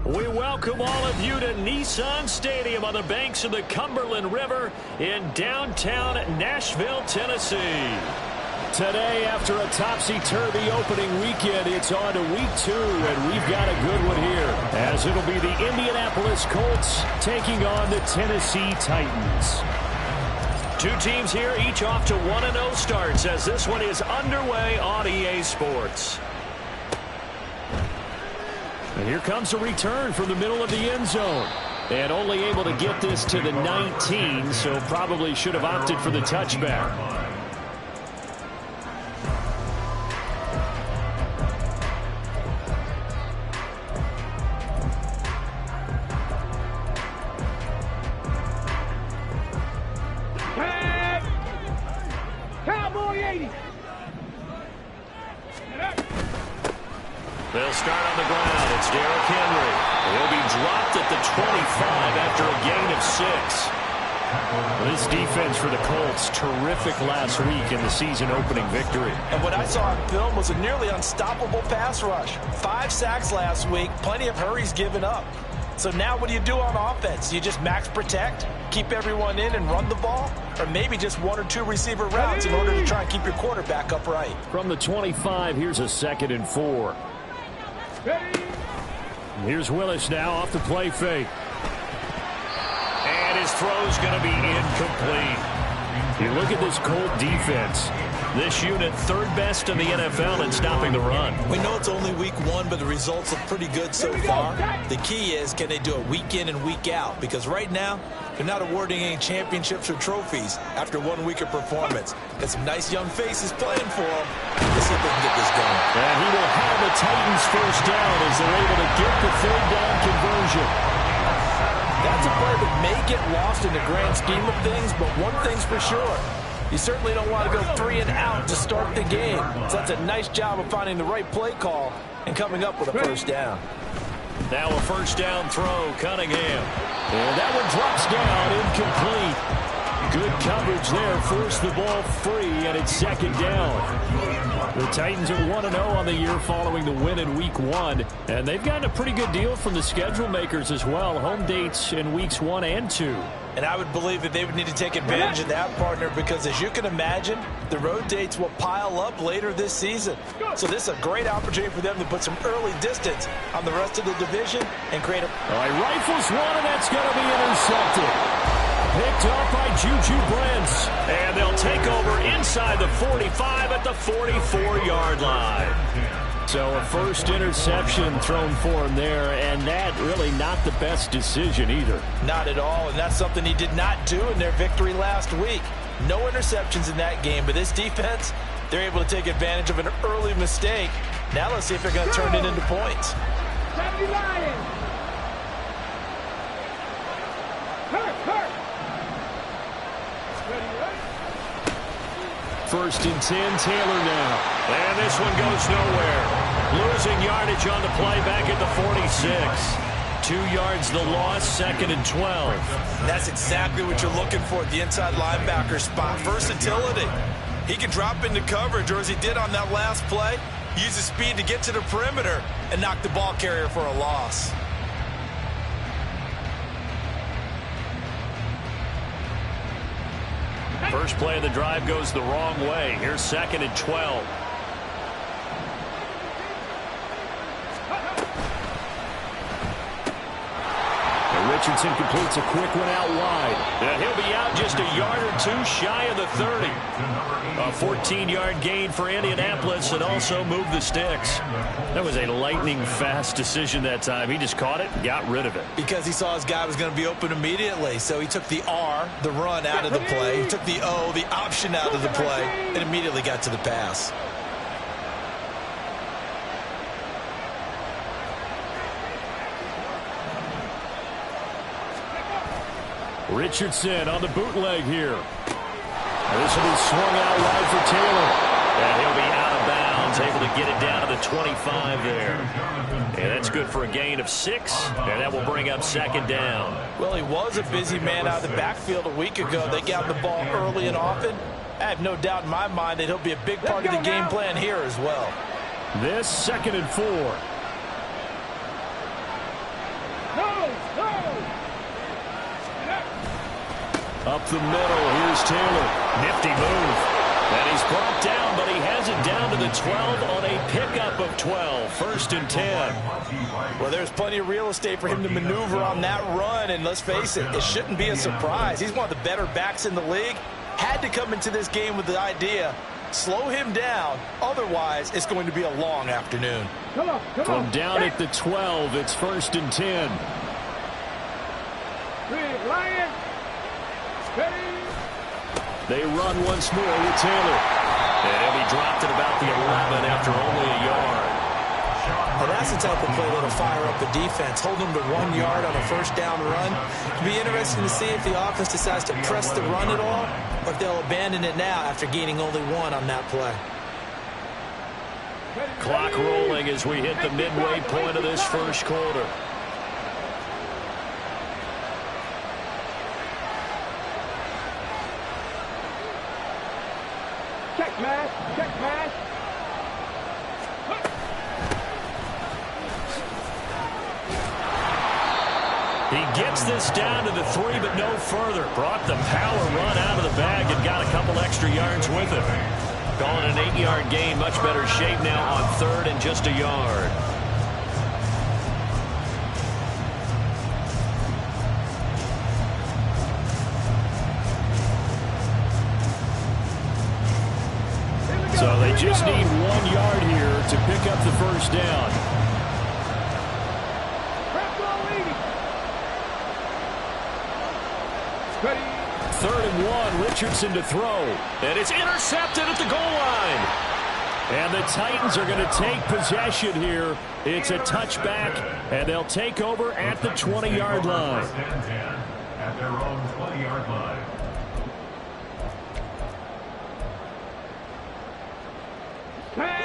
We welcome all of you to Nissan Stadium on the banks of the Cumberland River in downtown Nashville, Tennessee. Today, after a topsy-turvy opening weekend, it's on to week 2, and we've got a good one here, as it'll be the Indianapolis Colts taking on the Tennessee Titans. Two teams here, each off to 1-0 starts, as this one is underway on EA Sports. And here comes a return from the middle of the end zone. And only able to get this to the 19, so probably should have opted for the touchback. They'll start on the ground. It's Derrick Henry. He'll be dropped at the 25 after a gain of 6. This defense for the Colts, terrific last week in the season-opening victory. And what I saw on film was a nearly unstoppable pass rush. 5 sacks last week, plenty of hurries given up. So now what do you do on offense? You just max protect, keep everyone in and run the ball? Or maybe just 1 or 2 receiver routes in order to try and keep your quarterback upright? From the 25, here's a 2nd and 4. Here's Willis now off the play fake. And his throw's going to be incomplete. You look at this Colt defense. This unit, 3rd best in the NFL in stopping the run. We know it's only week 1, but the results look pretty good so far. The key is, can they do it week in and week out? Because right now, they're not awarding any championships or trophies after 1 week of performance. Got some nice young faces playing for them. Let's see if they can get this going. And he will have the Titans first down as they're able to get the 3rd down conversion. That's a play that may get lost in the grand scheme of things, but one thing's for sure. You certainly don't want to go 3 and out to start the game. So that's a nice job of finding the right play call and coming up with a first down. Now a first down throw, Cunningham. And that one drops down, incomplete. Good coverage there, forced the ball free, and it's 2nd down. The Titans are 1-0 on the year following the win in Week 1, and they've gotten a pretty good deal from the schedule makers as well. Home dates in Weeks 1 and 2. And I would believe that they would need to take advantage of that, partner, because as you can imagine, the road dates will pile up later this season. So this is a great opportunity for them to put some early distance on the rest of the division and create a... All right, rifles one, and that's going to be intercepted. Picked up by Juju Brents. And they'll take over inside the 45 at the 44-yard line. So a first interception thrown for him there, and that really not the best decision either. Not at all, and that's something he did not do in their victory last week. No interceptions in that game, but this defense, they're able to take advantage of an early mistake. Now let's see if they're going to turn it into points. First and 10, Taylor now. And this one goes nowhere. Losing yardage on the play back at the 46. 2 yards the loss, 2nd and 12. That's exactly what you're looking for at the inside linebacker spot. Versatility. He can drop into coverage, or as he did on that last play, use his speed to get to the perimeter and knock the ball carrier for a loss. First play of the drive goes the wrong way. Here's 2nd and 12. And Richardson completes a quick one out wide. And he'll be out just a yard or 2 shy of the 30. A 14-yard gain for Indianapolis, and also moved the sticks. That was a lightning-fast decision that time. He just caught it and got rid of it. Because he saw his guy was going to be open immediately. So he took the R, the run, out of the play. He took the O, the option, out of the play, and immediately got to the pass. Richardson on the bootleg here. This will be swung out wide for Taylor. And he'll be out of bounds, able to get it down to the 25 there. And that's good for a gain of 6, and that will bring up 2nd down. Well, he was a busy man out of the backfield a week ago. They got the ball early and often. I have no doubt in my mind that he'll be a big part of the game plan here as well. This 2nd and 4. Up the middle, here's Taylor. Nifty move. And he's brought down, but he has it down to the 12 on a pickup of 12. 1st and 10. Well, there's plenty of real estate for him to maneuver on that run, and let's face it, it shouldn't be a surprise. He's one of the better backs in the league. Had to come into this game with the idea, slow him down, otherwise it's going to be a long afternoon. From down at the 12, it's 1st and 10. Lion. They run once more with Taylor. And he'll be dropped at about the 11 after only a yard. And that's the type of play that'll fire up the defense. Hold them to 1 yard on a 1st down run. It'll be interesting to see if the offense decides to press the run at all, or if they'll abandon it now after gaining only 1 on that play. Clock rolling as we hit the midway point of this 1st quarter. Check pass. Check pass. He gets this down to the 3, but no further. Brought the power run out of the bag and got a couple extra yards with it. Calling an 8-yard gain. Much better shape now on 3rd and just a yard. So they just need 1 yard here to pick up the 1st down. Ready. 3rd and 1, Richardson to throw. And it's intercepted at the goal line. And the Titans are going to take possession here. It's a touchback, and they'll take over at the 20-yard line. At their own 20-yard line.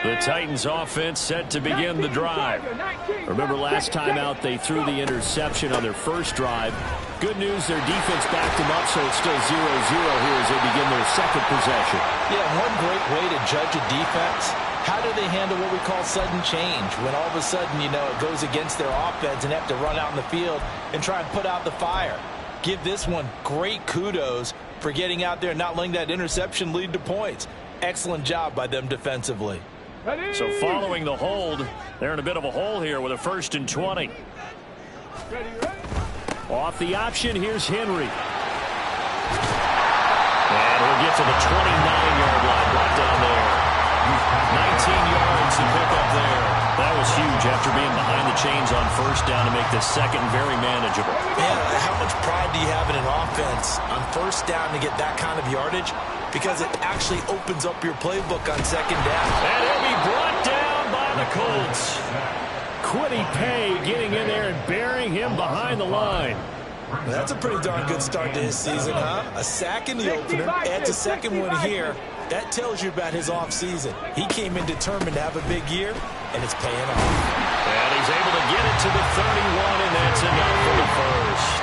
The Titans offense set to begin the drive. Remember last time out they threw the interception on their 1st drive. Good news, their defense backed them up, so it's still 0-0 here as they begin their 2nd possession. Yeah, one great way to judge a defense, how do they handle what we call sudden change? When all of a sudden, you know, it goes against their offense and they have to run out in the field and try and put out the fire. Give this one great kudos for getting out there and not letting that interception lead to points. Excellent job by them defensively. So following the hold, they're in a bit of a hole here with a 1st and 20. Off the option, here's Henry. And we'll get to the 29-yard line, brought down there. 19 yards to pick up there. That was huge after being behind the chains on 1st down to make the 2nd very manageable. Man, how much pride do you have in an offense on 1st down to get that kind of yardage? Because it actually opens up your playbook on 2nd down. And he'll be brought down by the Colts. Quiddy Pay getting in there and burying him behind the line. That's a pretty darn good start to his season, huh? A sack in the opener, adds a 2nd one here. That tells you about his offseason. He came in determined to have a big year, and it's paying off. And he's able to get it to the 31, and that's enough for the 1st.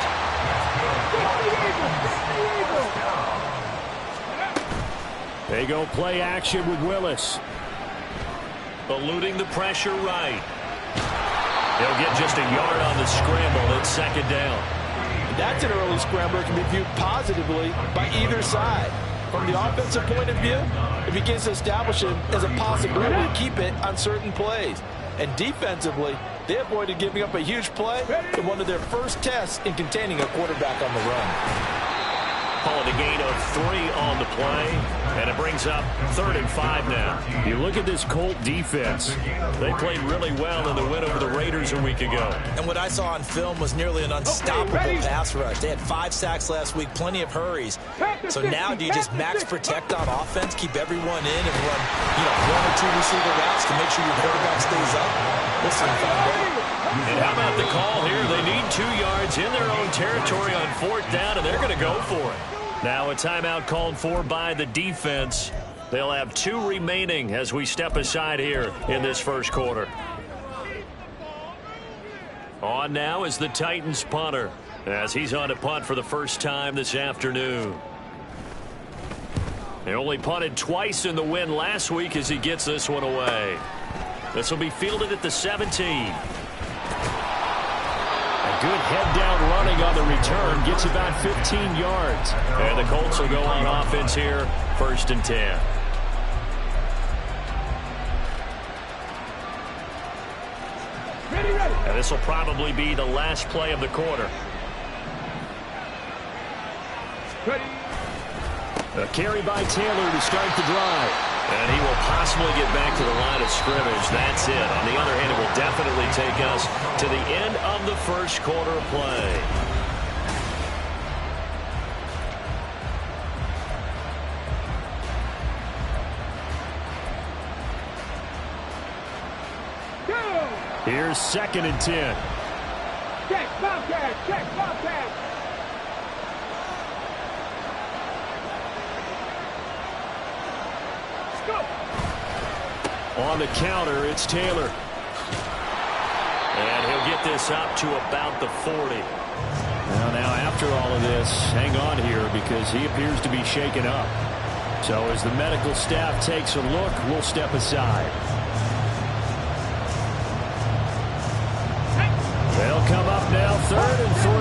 They go play action with Willis. Eluding the pressure right. He'll get just a yard on the scramble. It's 2nd down. That's an early scramble that can be viewed positively by either side. From the offensive point of view, it begins to establish it as a possibility to keep it on certain plays. And defensively, they avoided giving up a huge play in one of their first tests in containing a quarterback on the run. Calling a gain of 3 on the play, and it brings up 3rd and 5 now. You look at this Colt defense. They played really well in the win over the Raiders a week ago. And what I saw on film was nearly an unstoppable pass rush. They had 5 sacks last week, plenty of hurries. So now do you just max protect on offense, keep everyone in, and run 1 or 2 receiver routes to make sure your quarterback stays up? We'll see if I'm And how about the call here? They need 2 yards in their own territory on 4th down, and they're going to go for it. Now a timeout called for by the defense. They'll have 2 remaining as we step aside here in this 1st quarter. On now is the Titans punter as he's on to punt for the first time this afternoon. They only punted twice in the win last week as he gets this one away. This will be fielded at the 17. good head-down running on the return. Gets about 15 yards. And the Colts will go on offense here, 1st and 10. And this will probably be the last play of the quarter. A carry by Taylor to start the drive. And he will possibly get back to the line of scrimmage. That's it. On the other hand, it will definitely take us to the end of the first quarter of play. Here's 2nd and 10. Check, Bobcat, check, Bobcat. Go. On the counter, it's Taylor. And he'll get this up to about the 40. Well, now after all of this, hang on here because he appears to be shaken up. So as the medical staff takes a look, we'll step aside. They'll come up now, 3rd and 3.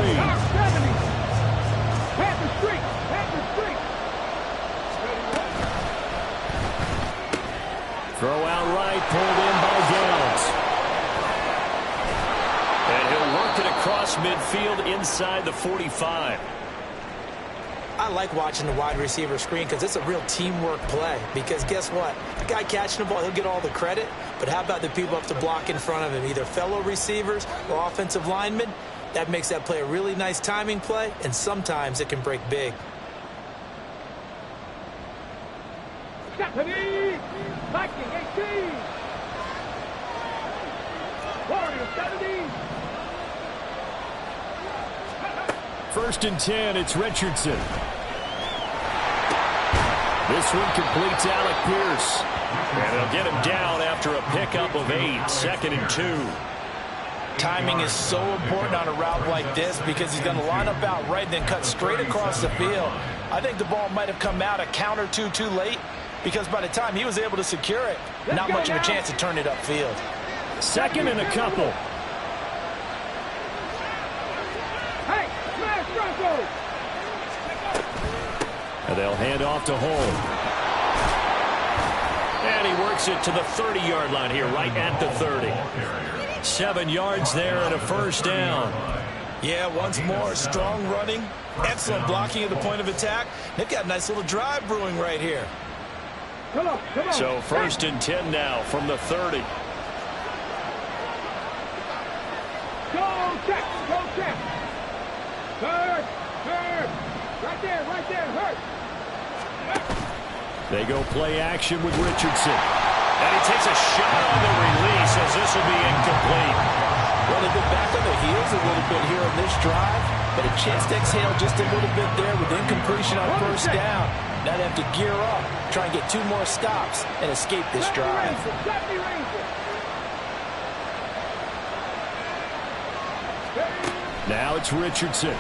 Panther streak, Panther streak. Throw out right, pulled in by Downs. And he'll work it across midfield inside the 45. I like watching the wide receiver screen because it's a real teamwork play. Because guess what? The guy catching the ball, he'll get all the credit. But how about the people up to block in front of him, either fellow receivers or offensive linemen? That makes that play a really nice timing play, and sometimes it can break big. Stephanie, Viking 18. Warrior 70. 1st and 10, it's Richardson. This one completes Alec Pierce. And they'll get him down after a pickup of 8, 2nd and 2. Timing is so important on a route like this because he's going to line up out right and then cut straight across the field. I think the ball might have come out a count or two too late because by the time he was able to secure it, not much of a chance to turn it upfield. 2nd and a couple. Hey, smash Bronco. And they'll hand off to Hall. And he works it to the 30-yard line here, right at the 30. 7 yards there and a 1st down. Yeah, once more, strong running, excellent blocking at the point of attack. They've got a nice little drive brewing right here. Come on, come on. So 1st and 10 now from the 30. Go check, go check. Hurt, hurt. Right there, hurt. They go play action with Richardson. And he takes a shot on the release as this will be incomplete. Well, they've been back on their heels a little bit here on this drive, but a chance to exhale just a little bit there with incompletion on 1st down. Now they have to gear up, try and get 2 more stops, and escape this drive. Now it's Richardson.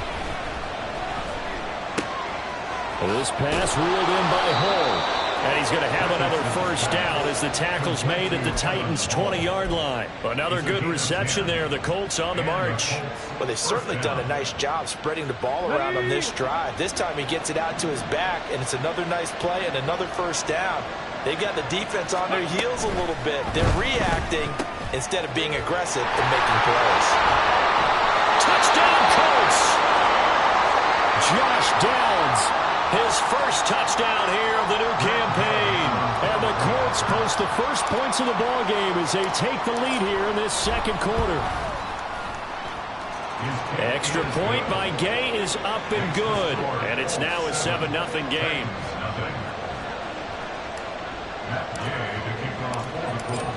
This pass reeled in by Hall. And he's going to have another 1st down as the tackle's made at the Titans' 20-yard line. Another good reception there. The Colts on the march. Well, they've certainly done a nice job spreading the ball around on this drive. This time he gets it out to his back, and it's another nice play and another 1st down. They've got the defense on their heels a little bit. They're reacting instead of being aggressive and making plays. Touchdown, Colts! Josh Downs. His first touchdown here of the new campaign. And the Colts post the first points of the ball game as they take the lead here in this 2nd quarter. Extra point by Gay is up and good. And it's now a 7-0 game.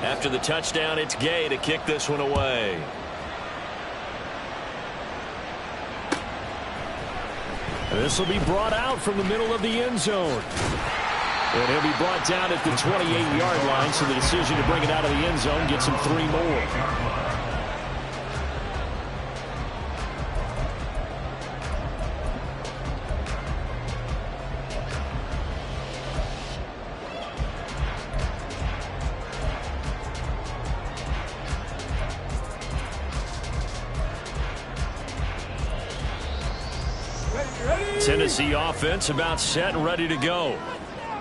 After the touchdown, it's Gay to kick this one away. This will be brought out from the middle of the end zone. And he'll be brought down at the 28-yard line, so the decision to bring it out of the end zone gets him 3 more. Tennessee offense about set and ready to go.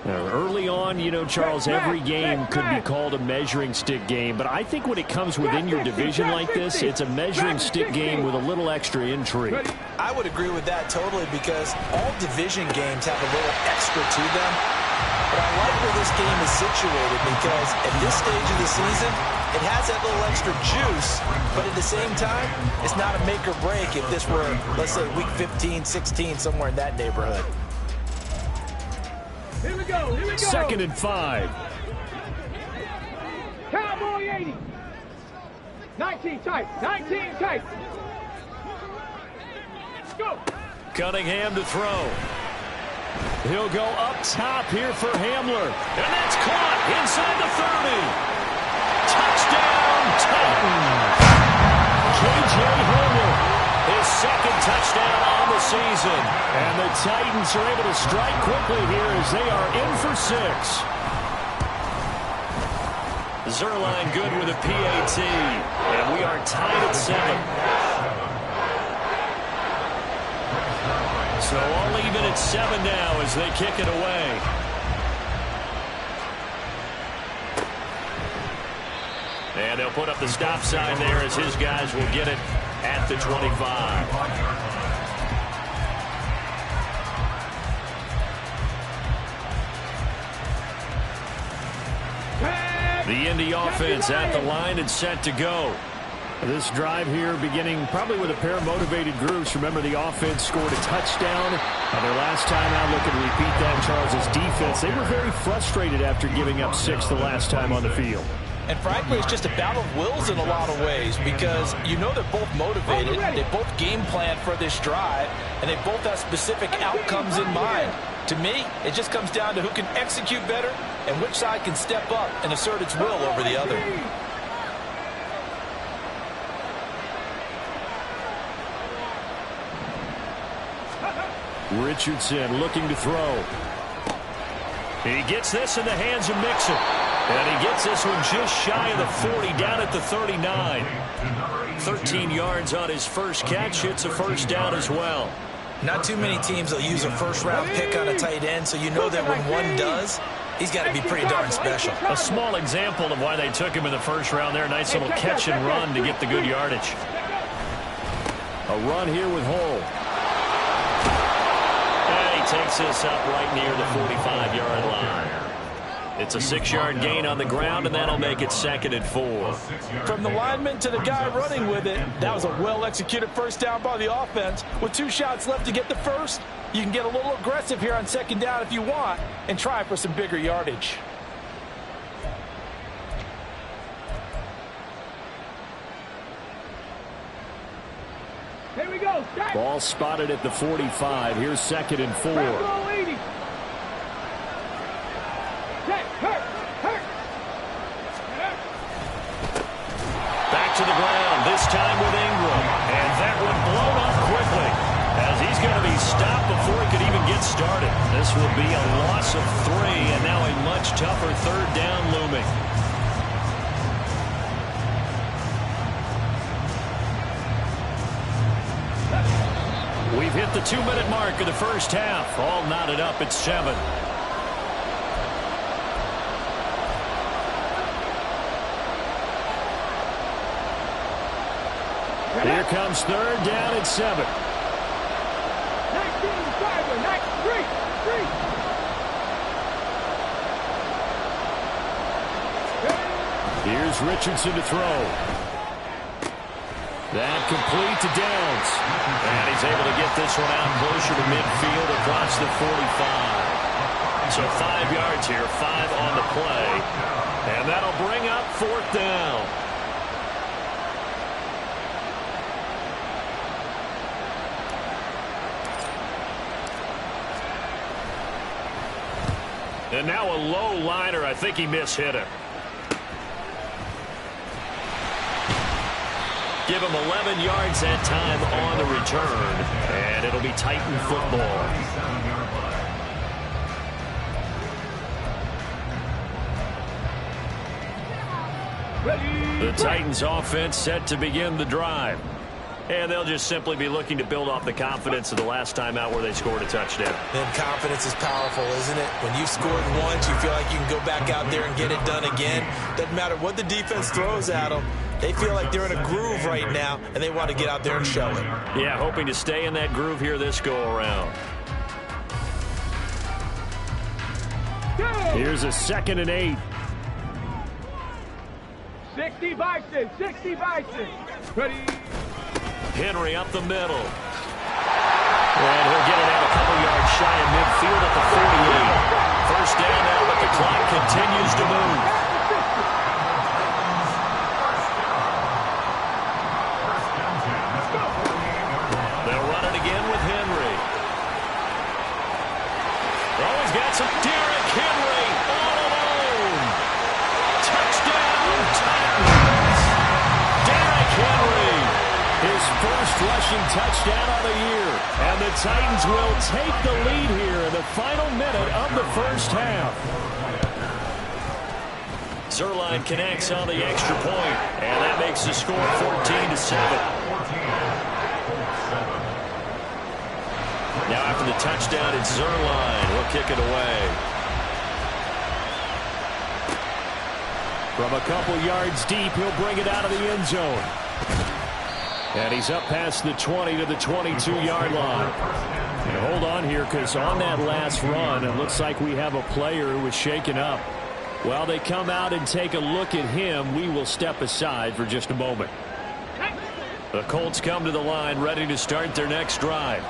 Early on, you know, Charles, every game could be called a measuring stick game, but I think when it comes within your division like this, it's a measuring stick game with a little extra intrigue. I would agree with that totally, because all division games have a little extra to them. But I like where this game is situated, because at this stage of the season, it has that little extra juice, but at the same time, it's not a make or break if this were, let's say, week 15, 16, somewhere in that neighborhood. Here we go, here we go. 2nd and 5. Cowboy 80. 19 tight, 19 tight. Go. Cunningham to throw. He'll go up top here for Hamler. And that's caught inside the 30. Touchdown, Titans. K.J. Hamler, his 2nd touchdown on the season. And the Titans are able to strike quickly here as they are in for 6. Zerline good with a PAT. And we are tied at 7. So all even at 7 now as they kick it away. And they'll put up the stop sign there as his guys will get it at the 25. The Indy offense at the line and set to go. This drive here beginning probably with a pair of motivated groups. Remember, the offense scored a touchdown. Their last time out, looking to repeat that. Charles's defense, they were very frustrated after giving up 6 the last time on the field. And frankly, it's just a battle of wills in a lot of ways, because you know they're both motivated. They both game plan for this drive, and they both have specific outcomes in mind. To me, it just comes down to who can execute better and which side can step up and assert its will over the other. Richardson looking to throw. He gets this in the hands of Mixon. And he gets this one just shy of the 40, down at the 39. 13 yards on his first catch. It's a first down as well. Not too many teams will use a first-round pick on a tight end, so you know that when one does, he's got to be pretty darn special. A small example of why they took him in the first round there. Nice little catch and run to get the good yardage. A run here with Hull. And he takes this up right near the 45-yard line. It's a 6-yard gain on the ground, and that'll make it 2nd and 4. From the lineman to the guy running with it, that was a well-executed first down by the offense. With 2 shots left to get the first, you can get a little aggressive here on 2nd down if you want and try for some bigger yardage. Here we go. Ball spotted at the 45. Here's 2nd and 4. Back to the ground, this time with Ingram. And that one blown off quickly, as he's going to be stopped before he could even get started. This will be a loss of 3, and now a much tougher 3rd down looming. We've hit the 2-minute mark of the first half. All knotted up at 7. Here comes 3rd down at 7. 19, 5, 3. Here's Richardson to throw. That complete to Downs. And he's able to get this one out closer to midfield across the 45. So 5 yards here, 5 on the play. And that'll bring up 4th down. And now a low liner. I think he mishit it. Give him 11 yards that time on the return. And it'll be Titan football. The Titans offense set to begin the drive. And they'll just simply be looking to build off the confidence of the last time out where they scored a touchdown. And confidence is powerful, isn't it? When you've scored once, you feel like you can go back out there and get it done again. Doesn't matter what the defense throws at them. They feel like they're in a groove right now, and they want to get out there and show it. Yeah, hoping to stay in that groove here this go-around. Here's a 2nd and 8. 60 Bison, 60 Bison. Ready? Henry up the middle. And he'll get it out a couple yards shy of midfield at the 48. First down now, but the clock continues to move. They'll run it again with Henry. Oh, he's got some Derrick Henry all alone. Touchdown, Titans. Derrick Henry, his first rushing touchdown of the year. And the Titans will take the lead here in the final minute of the first half. Zerline connects on the extra point, and that makes the score 14-7. Now after the touchdown, it's Zerline. He'll kick it away. From a couple yards deep, he'll bring it out of the end zone. And he's up past the 20 to the 22-yard line. And hold on here, because on that last run, it looks like we have a player who was shaken up. While they come out and take a look at him, we will step aside for just a moment. The Colts come to the line ready to start their next drive.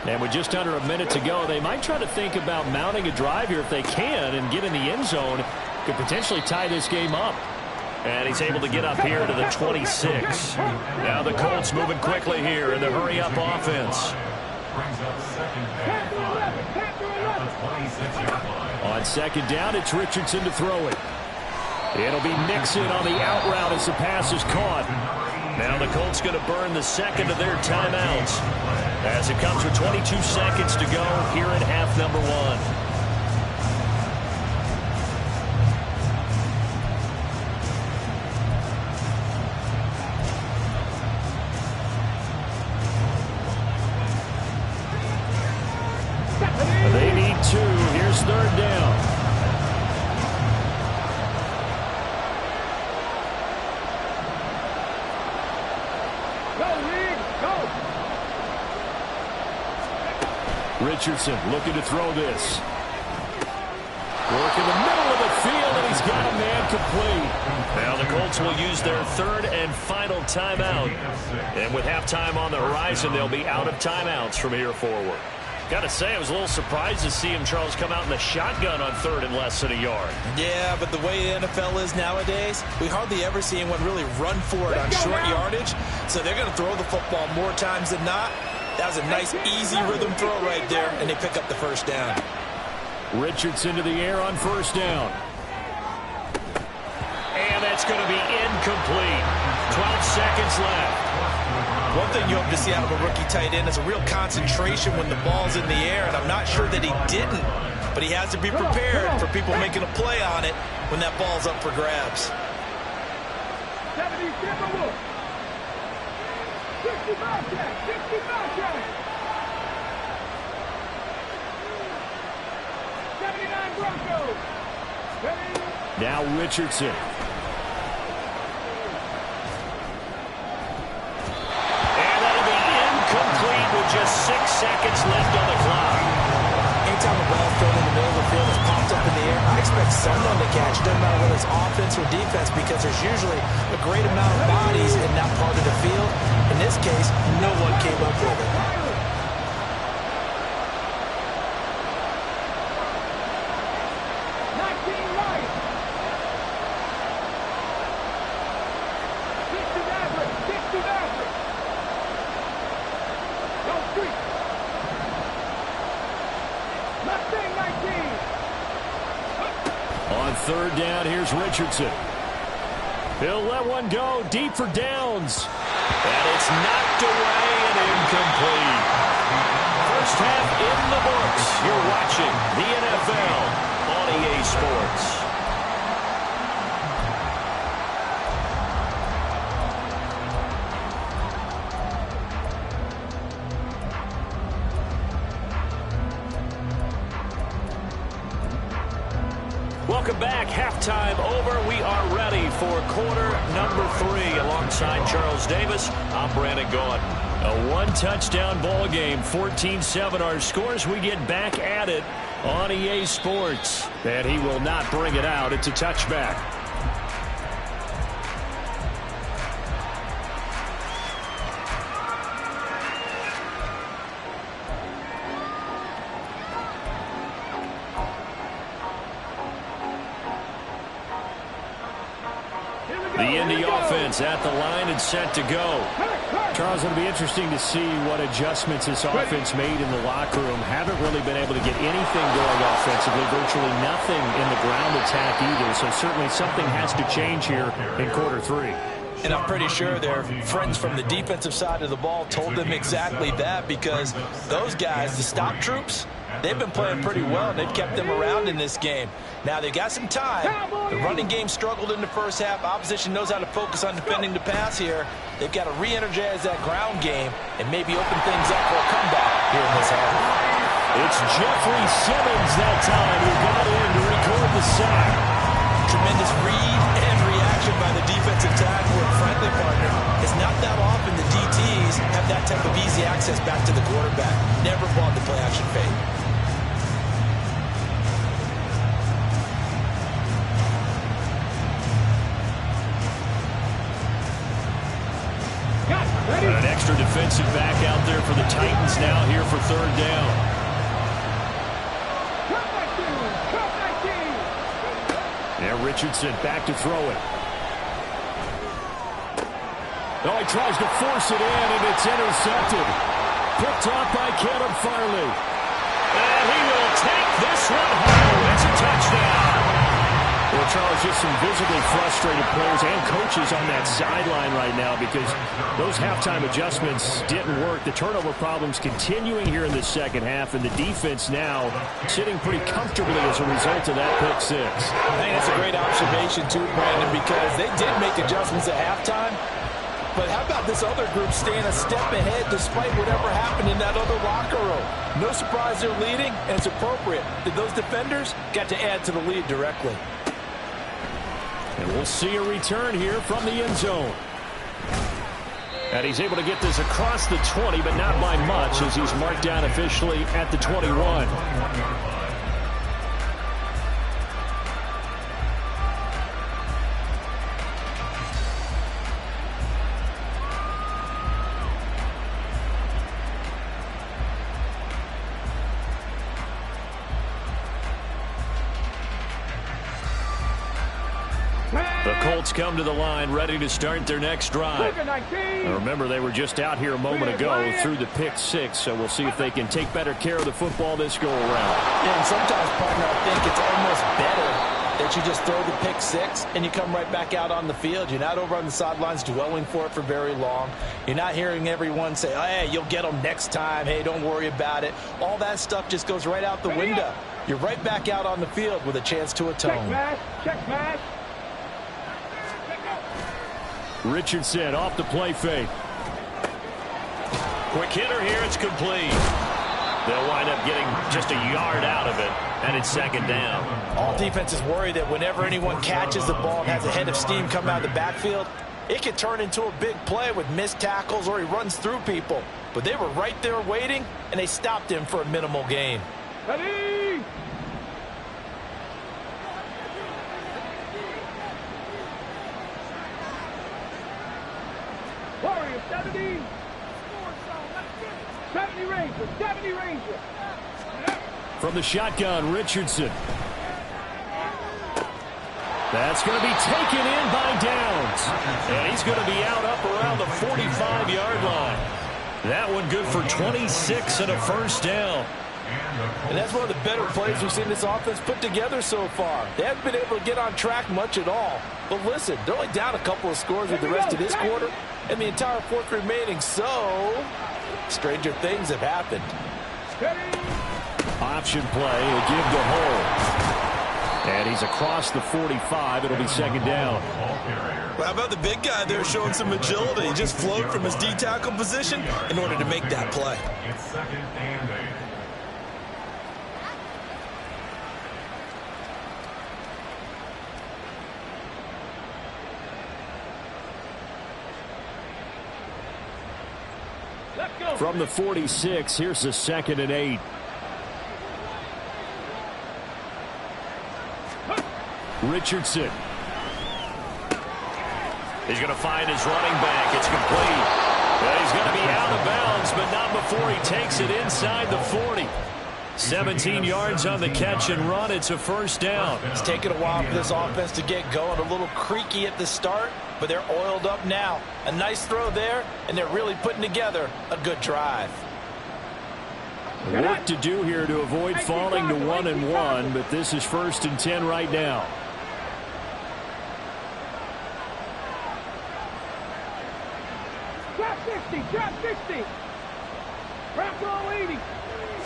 And with just under a minute to go, they might try to think about mounting a drive here if they can and get in the end zone. Could potentially tie this game up. And he's able to get up here to the 26. Now the Colts moving quickly here in the hurry-up offense. Brings up 2nd and 5 at the 26-yard line. On 2nd down, it's Richardson to throw it. It'll be Nixon on the out route as the pass is caught. Now the Colts going to burn the 2nd of their timeouts as it comes with 22 seconds to go here in half number 1. They need 2. Here's 3rd down. Go, Reed, go. Richardson looking to throw this. Work in the middle of the field, and he's got a man complete. Now the Colts will use their 3rd and final timeout. And with halftime on the horizon, they'll be out of timeouts from here forward. Got to say, I was a little surprised to see him, Charles, come out in the shotgun on 3rd and less than a yard. Yeah, but the way the NFL is nowadays, we hardly ever see anyone really run for it on short yardage. So they're going to throw the football more times than not. That was a nice, easy rhythm throw right there, and they pick up the first down. Richardson to the air on 1st down. And that's going to be incomplete. 12 seconds left. One thing you hope to see out of a rookie tight end is a real concentration when the ball's in the air, and I'm not sure that he didn't, but he has to be prepared for people making a play on it when that ball's up for grabs. 70 Timberwolves. 65 Jack, 65 Jack. 79 Broncos. Now Richardson. With just 6 seconds left on the clock. Anytime a ball thrown in the middle of the field is popped up in the air, I expect someone to catch. Doesn't matter whether it's offense or defense, because there's usually a great amount of bodies in that part of the field. In this case, no one came up with it. On 3rd down, here's Richardson. He'll let one go deep for downs. And it's knocked away and incomplete. First half in the books. You're watching the NFL on EA Sports. halftime over. We are ready for quarter number 3. Alongside Charles Davis, I'm Brandon Gaudin. A one-touchdown ball game, 14-7 our scores. We get back at it on EA Sports. And he will not bring it out. It's a touchback. The Indy offense at the line and set to go. Charles, it'll be interesting to see what adjustments this offense made in the locker room. Haven't really been able to get anything going offensively. Virtually nothing in the ground attack either. So certainly something has to change here in quarter 3. And I'm pretty sure their friends from the defensive side of the ball told them exactly that, because those guys, the stop troops, they've been playing pretty well. They've kept them around in this game. Now, they got some time. The running game struggled in the first half. Opposition knows how to focus on defending the pass here. They've got to re-energize that ground game and maybe open things up for a comeback here in this half. It's Jeffrey Simmons that time who got in to record the sack. Tremendous read and reaction by the defensive tackle and friendly partner. It's not that often the DTs have that type of easy access back to the quarterback. Never bought the play-action fake. An extra defensive back out there for the Titans now here for third down. And Richardson back to throw it. Oh, he tries to force it in, and it's intercepted. Picked off by Caleb Farley. And he will take this one home. It's a touchdown. Well, Charles, just some visibly frustrated players and coaches on that sideline right now because those halftime adjustments didn't work. The turnover problems continuing here in the second half, and the defense now sitting pretty comfortably as a result of that pick 6. I think that's a great observation, too, Brandon, because they did make adjustments at halftime. But how about this other group staying a step ahead despite whatever happened in that other locker room? No surprise they're leading, and it's appropriate. Those defenders got to add to the lead directly. And we'll see a return here from the end zone. And he's able to get this across the 20, but not by much as he's marked down officially at the 21. The Colts come to the line ready to start their next drive. Remember, they were just out here a moment ago through the pick 6, so we'll see if they can take better care of the football this go-around. Yeah, and sometimes, partner, I think it's almost better that you just throw the pick 6 and you come right back out on the field. You're not over on the sidelines dwelling for it for very long. You're not hearing everyone say, oh, hey, you'll get them next time. Hey, don't worry about it. All that stuff just goes right out the window. You're right back out on the field with a chance to atone. Check match. Check match. Richardson off the play fake. Quick hitter here. It's complete. They'll wind up getting just a yard out of it, and it's second down. All defenses worry that whenever anyone catches the ball and has a head of steam come out of the backfield, it can turn into a big play with missed tackles or he runs through people. But they were right there waiting, and they stopped him for a minimal gain. Ready? Warrior 70. 70 Ranger. 70 Ranger. From the shotgun, Richardson. That's going to be taken in by Downs. And he's going to be out up around the 45-yard line. That one good for 26 and a first down. And that's one of the better plays we've seen this offense put together so far. They haven't been able to get on track much at all. But listen, they're only down a couple of scores with the rest of this quarter and the entire fourth remaining. So, stranger things have happened. Option play, a give to Hole. And he's across the 45. It'll be second down. Well, how about the big guy there showing some agility? He just flowed from his D-tackle position in order to make that play. It's second and 8. From the 46, here's the 2nd and 8. Richardson. He's going to find his running back. It's complete. He's going to be out of bounds, but not before he takes it inside the 40. 17 yards on the catch and run. It's a first down. It's taken a while for this offense to get going. A little creaky at the start, but they're oiled up now. A nice throw there, and they're really putting together a good drive. Work to do here to avoid falling to 1-1, but this is 1st and 10 right now. Drop 60, drop 60. Drop roll 80.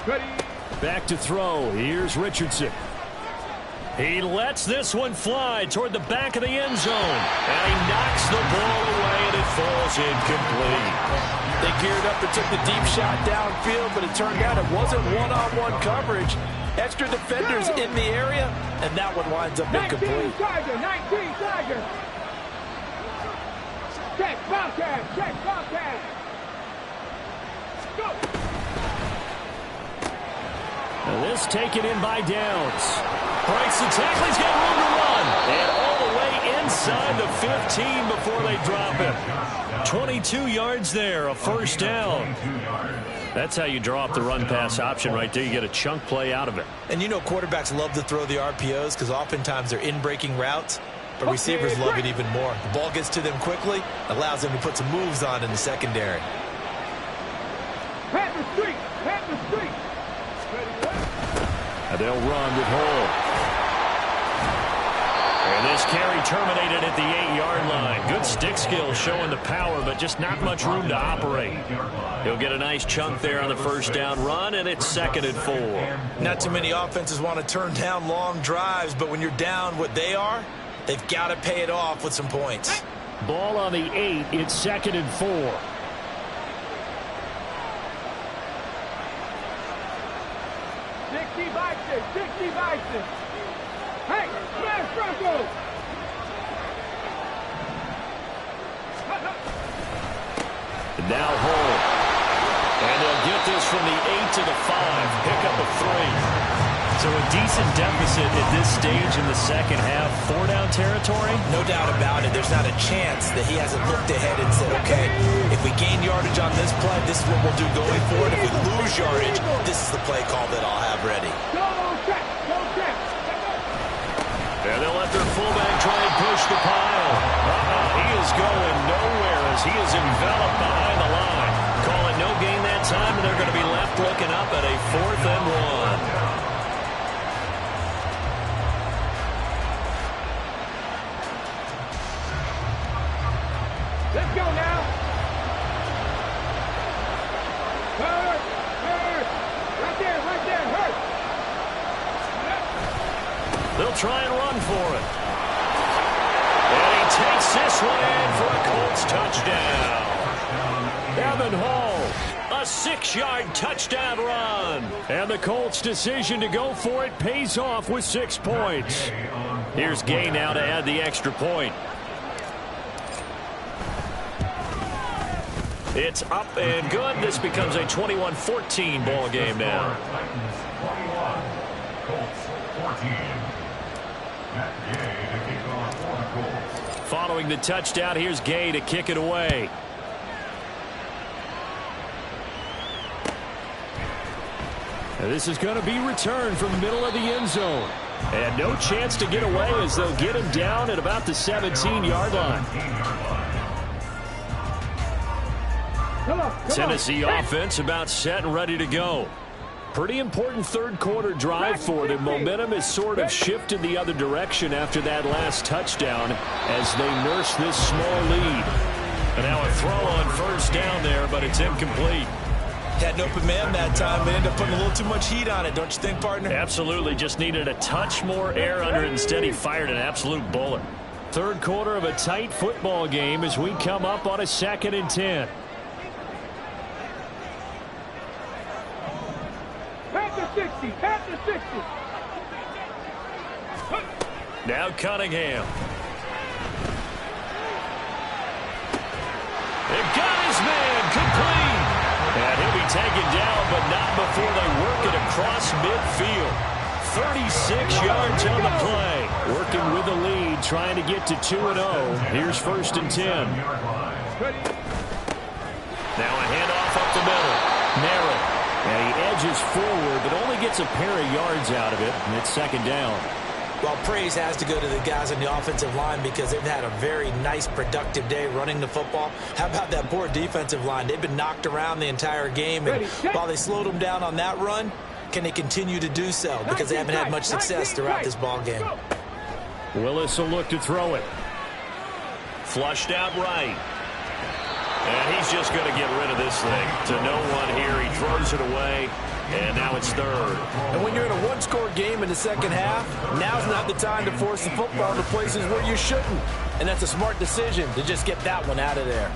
Ready. Back to throw. Here's Richardson. He lets this one fly toward the back of the end zone. And he knocks the ball away, and it falls incomplete. They geared up and took the deep shot downfield, but it turned out it wasn't one-on-one coverage. Extra defenders in the area, and that one winds up incomplete. 19 Tiger. Check, Bobcat. Go. Now this taken in by Downs. Breaks the tackle. He's got room to run. And all the way inside the 15 before they drop him. 22 yards there, a first down. That's how you draw up the run-pass option right there. You get a chunk play out of it. And you know quarterbacks love to throw the RPOs because oftentimes they're in-breaking routes. But receivers love it even more. The ball gets to them quickly, allows them to put some moves on in the secondary. Pat the street. And they'll run with Hall. And this carry terminated at the 8-yard line. Good stick skills showing the power, but just not much room to operate. He'll get a nice chunk there on the first down run, and it's 2nd and 4. Not too many offenses want to turn down long drives, but when you're down what they are, they've got to pay it off with some points. Ball on the 8. It's 2nd and 4. Hey, smash Broncos! Now Hall. And they'll get this from the 8 to the 5. Pick up a 3. So a decent deficit at this stage in the second half. 4-down territory? No doubt about it. There's not a chance that he hasn't looked ahead and said, okay, if we gain yardage on this play, this is what we'll do going forward. If we lose yardage, this is the play call that I'll have ready. Go check. And they'll let their fullback try and push the pile. He is going nowhere as he is enveloped behind the line. Call it no gain that time, and they're going to be left looking up at a 4th and 1. Let's go now. Hurt. Right there, hurt. They'll try and run for it. And he takes this one in for a Colts touchdown. Evan Hall, a 6-yard touchdown run. And the Colts' decision to go for it pays off with 6 points. Here's Gay now to add the extra point. It's up and good. This becomes a 21-14 ball game now. Following the touchdown, here's Gay to kick it away. And this is going to be returned from the middle of the end zone. And no chance to get away as they'll get him down at about the 17-yard line. Tennessee offense about set and ready to go. Pretty important third-quarter drive for them. Momentum has sort of shifted the other direction after that last touchdown as they nurse this small lead. And now a throw on first down there, but it's incomplete. Had an open man that time, but ended up putting a little too much heat on it, don't you think, partner? Absolutely. Just needed a touch more air under it. Instead, he fired an absolute bullet. Third quarter of a tight football game as we come up on a 2nd and 10. Pat the 60. Now Cunningham. They got his man complete. before they work it across midfield. 36 yards on the play. Working with the lead, trying to get to 2-0. Here's 1st and 10. Now a handoff up the middle. Merritt. And he edges forward, but only gets a pair of yards out of it, and it's 2nd down. Well, praise has to go to the guys on the offensive line because they've had a very nice, productive day running the football. How about that poor defensive line? They've been knocked around the entire game, and while they slowed them down on that run, can they continue to do so? Because they haven't had much success throughout this ball game. Willis will look to throw it. Flushed out right. And he's just going to get rid of this thing to no one here. He throws it away, and now it's 3rd. And when you're in a one-score game in the second half, now's not the time to force the football to places where you shouldn't. And that's a smart decision to just get that one out of there.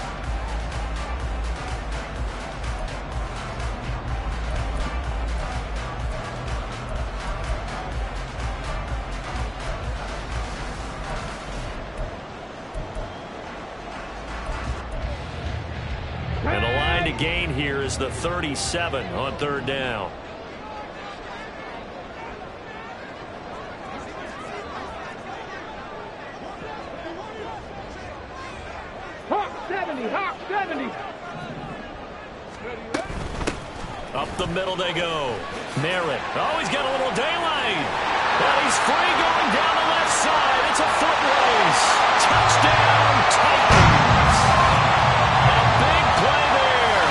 And the line to gain here is the 37 on 3rd down. Hawk 70, Hawk 70. Up the middle they go. Merritt. Oh, he's got a little daylight. And he's free going down the left side. It's a foot race. Touchdown, Titans. A big play there.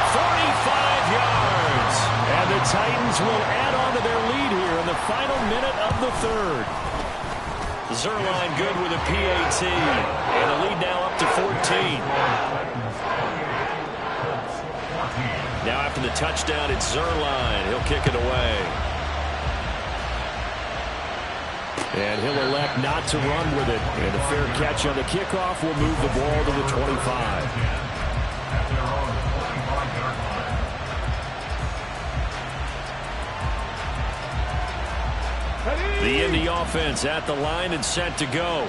45 yards. And the Titans will add on to their lead here in the final minute of the 3rd. Zerline good with a PAT. And the lead now up to 14. Now after the touchdown, it's Zerline. He'll kick it away. And he'll elect not to run with it. And a fair catch on the kickoff will move the ball to the 25. The Indy offense at the line and set to go.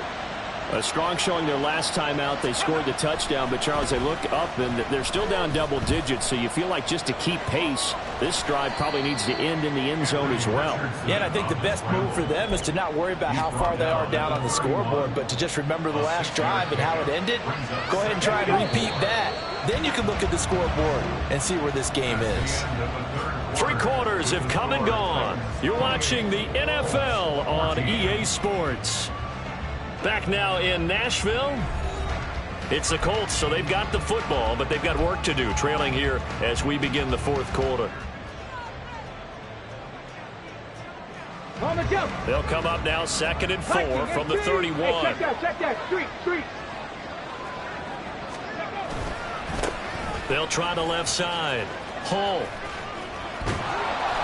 A strong showing their last time out. They scored the touchdown, but Charles, they look up and they're still down double digits, so you feel like just to keep pace, this drive probably needs to end in the end zone as well. Yeah, and I think the best move for them is to not worry about how far they are down on the scoreboard, but to just remember the last drive and how it ended. Go ahead and try and repeat that. Then you can look at the scoreboard and see where this game is. 3 quarters have come and gone. You're watching the NFL on EA Sports. Back now in Nashville. It's the Colts, so they've got the football, but they've got work to do, trailing here as we begin the 4th quarter. They'll come up now 2nd and 4 from the 31. Check that. Street. They'll try the left side. Hull.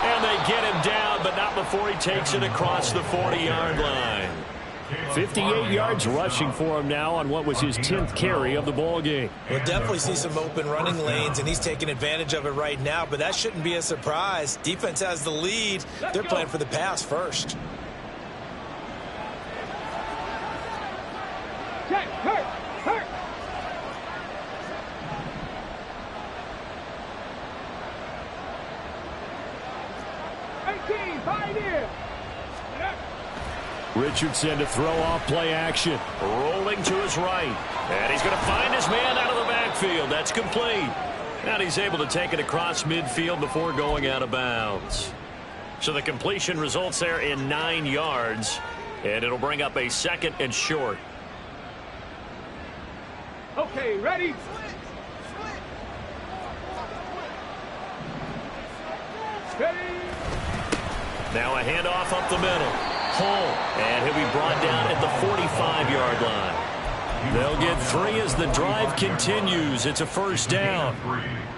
And they get him down, but not before he takes it across the 40-yard line. 58 yards rushing for him now on what was his 10th carry of the ball game. We'll definitely see some open running lanes, and he's taking advantage of it right now, but that shouldn't be a surprise. Defense has the lead. They're playing for the pass first. Check, hurt. 18, pioneer. Richardson to throw off play action. Rolling to his right. And he's going to find his man out of the backfield. That's complete. And he's able to take it across midfield before going out of bounds. So the completion results there in 9 yards. And it'll bring up a 2nd and short. Okay, ready? Now a handoff up the middle. Hull, and he'll be brought down at the 45-yard line. They'll get 3 as the drive continues. It's a 1st down.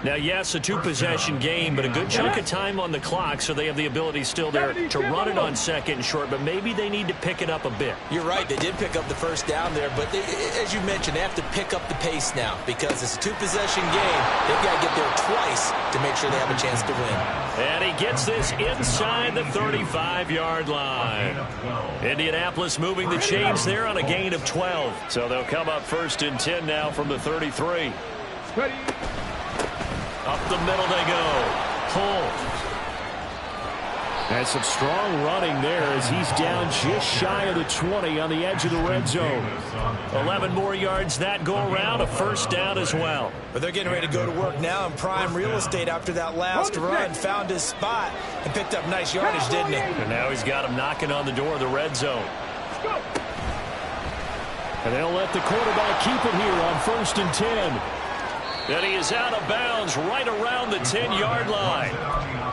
Now, yes, a 2-possession game, but a good chunk of time on the clock, so they have the ability still there to run it on 2nd and short, but maybe they need to pick it up a bit. You're right. They did pick up the 1st down there, but as you mentioned, they have to pick up the pace now because it's a 2-possession game. They've got to get there twice to make sure they have a chance to win. And he gets this inside the 35-yard line. Indianapolis moving the chains there on a gain of 12. So they'll come up 1st and 10 now from the 33. Ready? Up the middle they go. Hull. And some strong running there as he's down just shy of the 20 on the edge of the red zone. 11 more yards that go around, a first down as well. But they're getting ready to go to work now in prime real estate after that last run. Found his spot and picked up nice yardage, didn't he? And now he's got him knocking on the door of the red zone. And they'll let the quarterback keep it here on 1st and 10. And he is out of bounds right around the 10-yard line.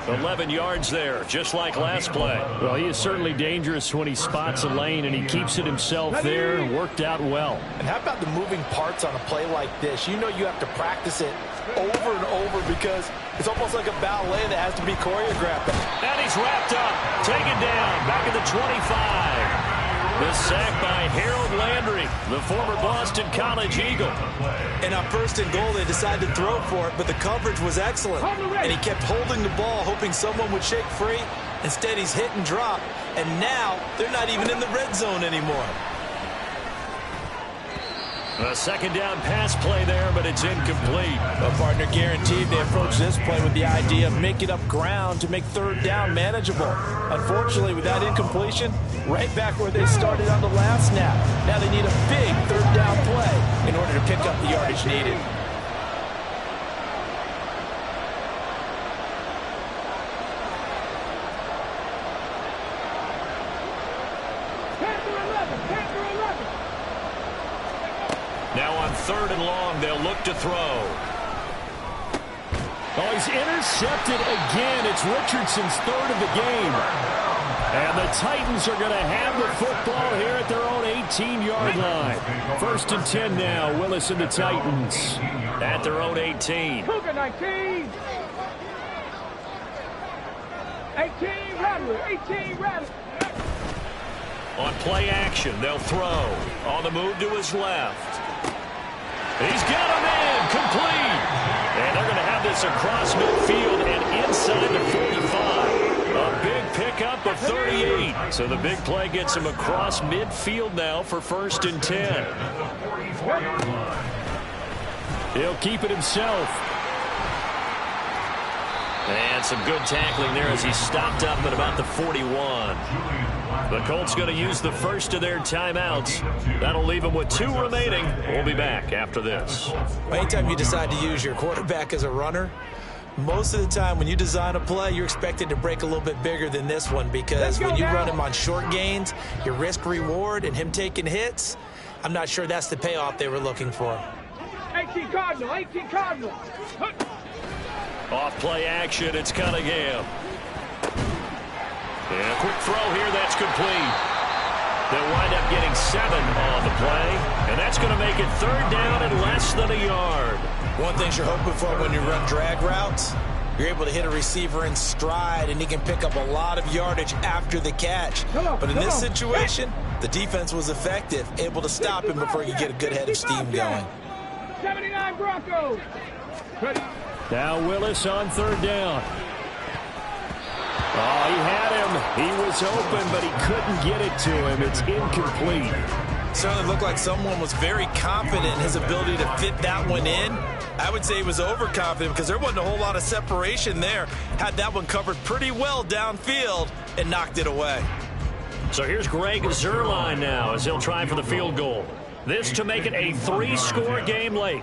11 yards there, just like last play. Well, he is certainly dangerous when he spots a lane, and he keeps it himself there and worked out well. And how about the moving parts on a play like this? You know you have to practice it over and over because it's almost like a ballet that has to be choreographed. And he's wrapped up, taken down, back at the 25. The sack by Harold Landry, the former Boston College Eagle. And on 1st and goal, they decided to throw for it, but the coverage was excellent. And he kept holding the ball, hoping someone would shake free. Instead, he's hit and drop. And now, they're not even in the red zone anymore. A second down pass play there, but it's incomplete. Well, partner, guaranteed they approach this play with the idea of making up ground to make 3rd down manageable. Unfortunately, with that incompletion, right back where they started on the last snap. Now they need a big 3rd down play in order to pick up the yardage needed. Now on 3rd and long, they'll look to throw. Oh, he's intercepted again. It's Richardson's 3rd of the game. And the Titans are going to have the football here at their own 18-yard line. 1st and 10 now, Willis and the Titans at their own 18. Cougar 19. 18 Rattler. 18 Rattler. On play action, they'll throw. On the move to his left. He's got him in, complete. And they're going to have this across midfield and inside the 45. A big pickup of 38. So the big play gets him across midfield now for 1st and 10. He'll keep it himself. And some good tackling there as he stopped up at about the 41. The Colts going to use the first of their timeouts. That'll leave them with 2 remaining. We'll be back after this. Anytime you decide to use your quarterback as a runner, most of the time when you design a play, you're expected to break a little bit bigger than this one because when you run him on short gains, your risk-reward and him taking hits, I'm not sure that's the payoff they were looking for. 18 Cardinal. 18 Cardinal. Off play action, it's Cunningham. And a quick throw here, that's complete. They'll wind up getting 7 on the play, and that's going to make it 3rd down and less than a yard. One thing you're hoping for when you run drag routes, you're able to hit a receiver in stride, and he can pick up a lot of yardage after the catch. But in this situation, the defense was effective, able to stop him before he could get a good head of steam going. 79 Broncos. Now Willis on 3rd down. Oh, he had him. He was open, but he couldn't get it to him. It's incomplete. Certainly looked like someone was very confident in his ability to fit that one in. I would say he was overconfident because there wasn't a whole lot of separation there. Had that one covered pretty well downfield and knocked it away. So here's Greg Zuerlein now as he'll try for the field goal. This to make it a 3-score game late.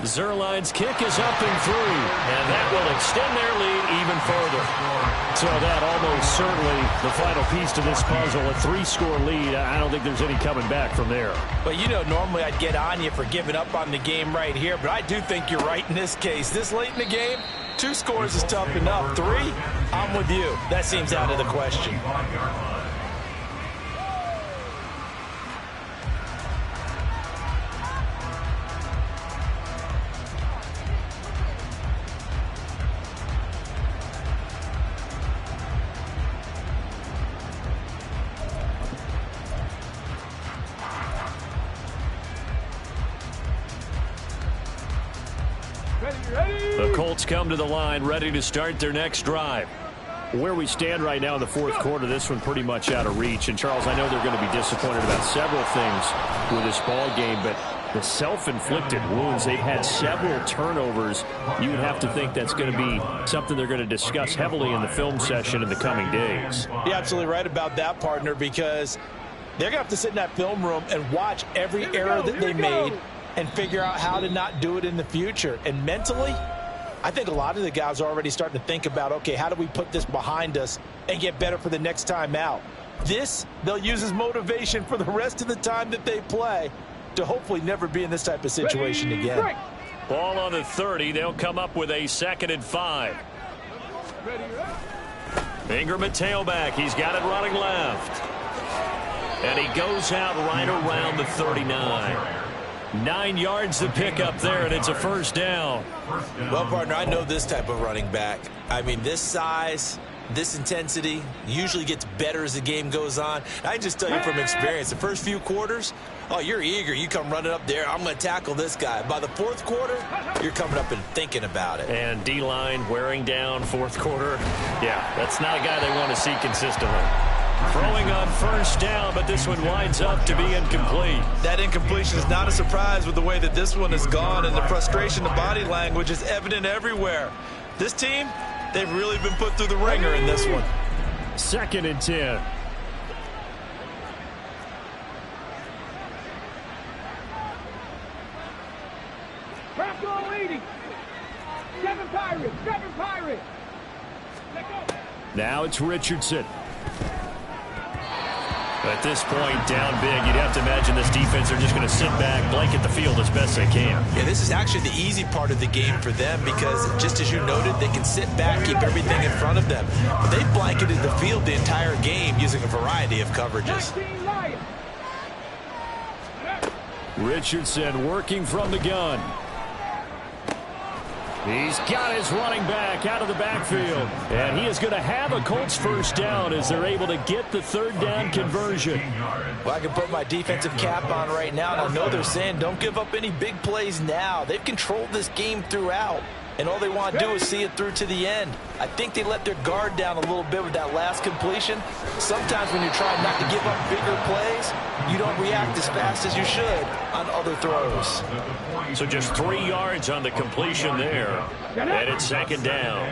Zuerlein's kick is up and through, and that will extend their lead even further. So that almost certainly the final piece to this puzzle, a 3-score lead. I don't think there's any coming back from there. But you know, normally I'd get on you for giving up on the game right here, but I do think you're right in this case. This late in the game, 2 scores is tough enough. 3, I'm with you. That seems out of the question. The Colts come to the line ready to start their next drive. Where we stand right now in the 4th quarter, this one pretty much out of reach. And, Charles, I know they're going to be disappointed about several things with this ball game, but The self-inflicted wounds, they've had several turnovers. You would have to think that's going to be something they're going to discuss heavily in the film session in the coming days. You're absolutely right about that, partner, because they're going to have to sit in that film room and watch every error that they made and figure out how to not do it in the future. And mentally, I think a lot of the guys are already starting to think about, okay, how do we put this behind us and get better for the next time out? This, they'll use as motivation for the rest of the time that they play to hopefully never be in this type of situation again. Ball on the 30. They'll come up with a 2nd and 5. Ingram at tailback. He's got it running left. And he goes out right around the 39. 9 yards to pick up there, and it's a first down. Well, partner, I know this type of running back. I mean, this size, this intensity usually gets better as the game goes on. I just tell you from experience, the first few quarters, oh, you're eager. You come running up there, I'm going to tackle this guy. By the 4th quarter, you're coming up and thinking about it. And D-line wearing down 4th quarter. Yeah, that's not a guy they want to see consistently. Throwing on first down, but this one winds up to be incomplete. That incompletion is not a surprise with the way that this one has gone, and the frustration, the body language is evident everywhere. This team, they've really been put through the ringer in this one. 2nd and 10. Craft all 80. 7 Pirates. 7 Pirates. Let go. Now it's Richardson. At this point, down big, you'd have to imagine this defense are just going to sit back, blanket the field as best they can. Yeah, this is actually the easy part of the game for them because, just as you noted, they can sit back, keep everything in front of them. But they've blanketed the field the entire game using a variety of coverages. Richardson working from the gun. He's got his running back out of the backfield. And he is going to have a Colts first down as they're able to get the 3rd down conversion. Well, I can put my defensive cap on right now, and I know they're saying don't give up any big plays now. They've controlled this game throughout, and all they want to do is see it through to the end. I think they let their guard down a little bit with that last completion. Sometimes when you're trying not to give up bigger plays, you don't react as fast as you should on other throws. So just 3 yards on the completion there. And it's 2nd down.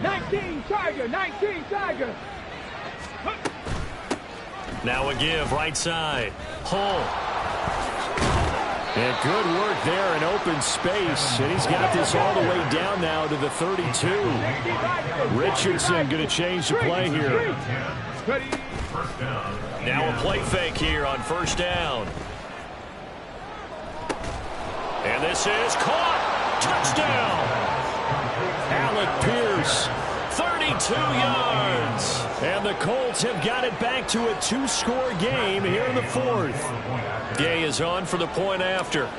19 Tiger. 19 Tiger. Now a give right side. Hull. And good work there in open space. And he's got this all the way down now to the 32. Richardson going to change the play here. Now a play fake here on first down. And this is caught. Touchdown. Alec Pierce, 32 yards. And the Colts have got it back to a 2-score game here in the 4th. Gay is on for the point after.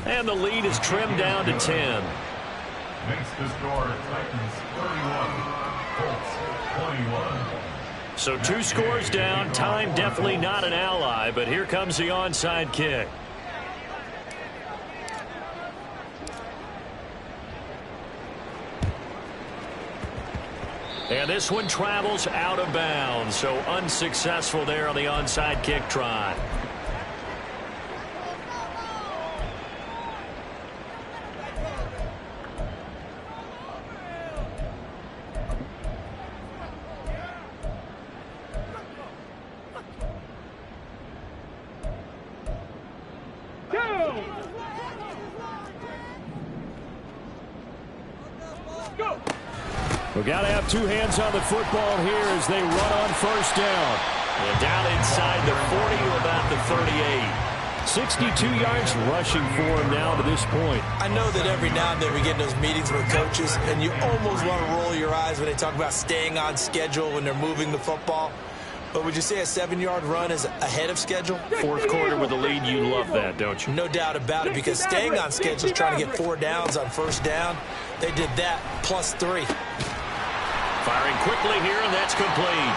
And the lead is trimmed down to 10. Makes the score Titans 31, Colts 21. So 2 scores down. Time definitely not an ally, but here comes the onside kick. And this one travels out of bounds, so unsuccessful there on the onside kick try. We've got to have 2 hands on the football here as they run on first down. And down inside the 40 to about the 38. 62 yards rushing for him now to this point. I know that every now and then we get in those meetings with coaches, and you almost want to roll your eyes when they talk about staying on schedule when they're moving the football. But would you say a 7-yard run is ahead of schedule? 4th quarter with the lead, you love that, don't you? No doubt about it, because staying on schedule is trying to get 4 downs on first down. They did that plus 3. Firing quickly here, and that's complete.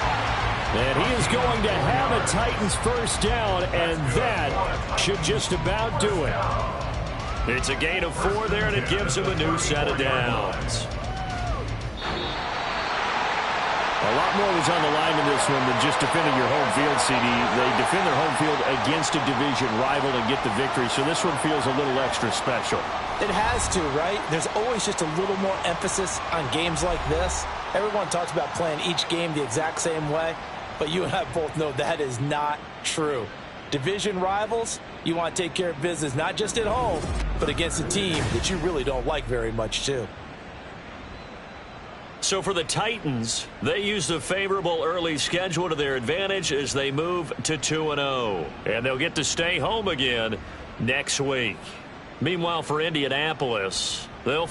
And he is going to have a Titans first down, and that should just about do it. It's a gain of 4 there, and it gives him a new set of downs. A A lot more was on the line in this one than just defending your home field, CD. They defend their home field against a division rival and get the victory, so this one feels a little extra special. It has to, right? There's always just a little more emphasis on games like this. Everyone talks about playing each game the exact same way, but you and I both know that is not true. Division rivals, you want to take care of business not just at home, but against a team that you really don't like very much, too. So for the Titans, they use the favorable early schedule to their advantage as they move to 2-0. And they'll get to stay home again next week. Meanwhile, for Indianapolis, they'll